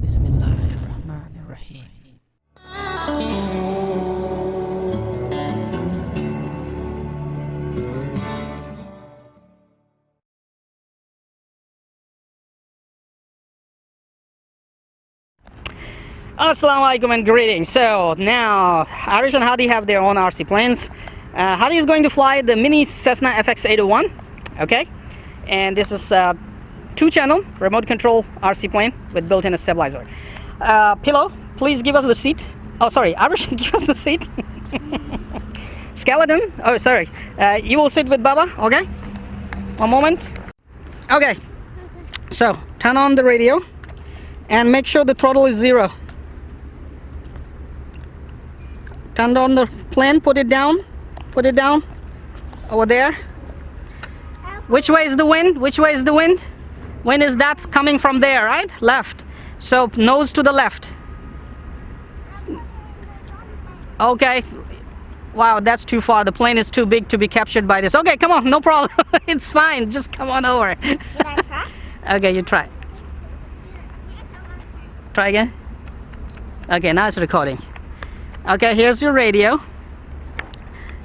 Bismillahirrahmanirrahim. Assalamu alaikum and greetings. So now Arish and Hadi have their own RC planes. Hadi is going to fly the mini Cessna FX801. Okay, and this is a 2-channel remote control RC plane with built-in stabilizer. Pillow, please give us the seat. Oh, sorry, Arish, give us the seat. Skeleton, oh, sorry. You will sit with Baba, okay? One moment. Okay, so turn on the radio and make sure the throttle is 0. Turn on the plane, put it down over there. Which way is the wind? Which way is the wind? Wind is that coming from there, right? Left. So nose to the left. Okay. Wow, that's too far. The plane is too big to be captured by this. Okay, come on, no problem. It's fine. Just come on over. Should I try? Okay, you try. Try again. Okay, now it's recording. Okay, here's your radio.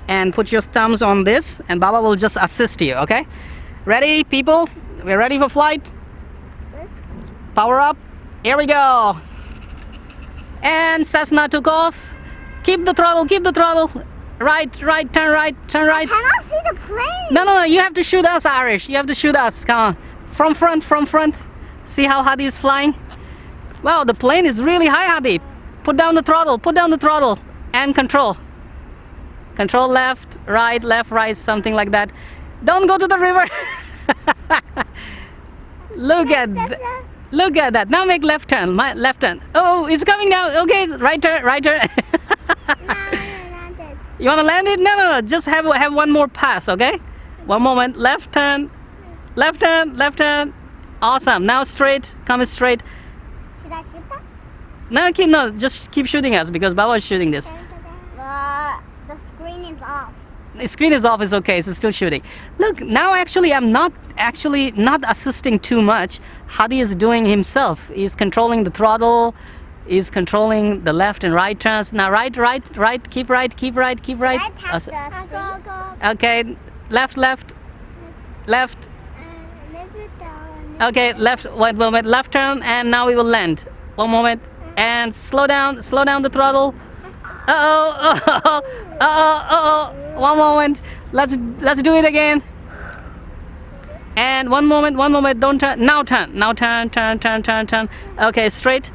And put your thumbs on this, and Baba will just assist you, okay? Ready, people? We're ready for flight? Yes. Power up. Here we go. And Cessna took off. Keep the throttle, keep the throttle. Right, turn right, turn right. I cannot see the plane. No, you have to shoot us, Arish. You have to shoot us. Come on. From front. See how Hadi is flying? Wow, the plane is really high, Hadi. Put down the throttle, and control. Control left, right, something like that. Don't go to the river. Look at that. Now make left turn. My left turn. Oh, it's coming now. Okay, right turn. You want to land it? No. Just have one more pass, okay? One moment. Left turn. Awesome. Now straight. Come straight. Should I shoot that? No, just keep shooting us because Baba is shooting this. The screen is off. The screen is off, is okay, it's still shooting. Look, now actually I'm not assisting too much. Hadi is doing himself. He's controlling the throttle, he's controlling the left and right turns. Now right, keep right. Should I tap the Okay, left. lift it down. Okay, left, one moment, left turn, and now we will land. One moment, and slow down the throttle. Uh-oh. One moment. Let's do it again. And one moment. Don't turn. Now turn. Okay, straight.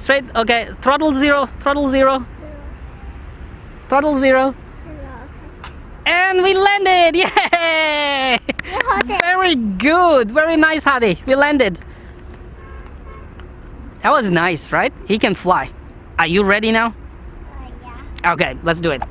Okay, throttle zero. And we landed. Yay! Very good. Very nice, Hadi. We landed. That was nice, right? He can fly. Are you ready now? Yeah. Okay, let's do it.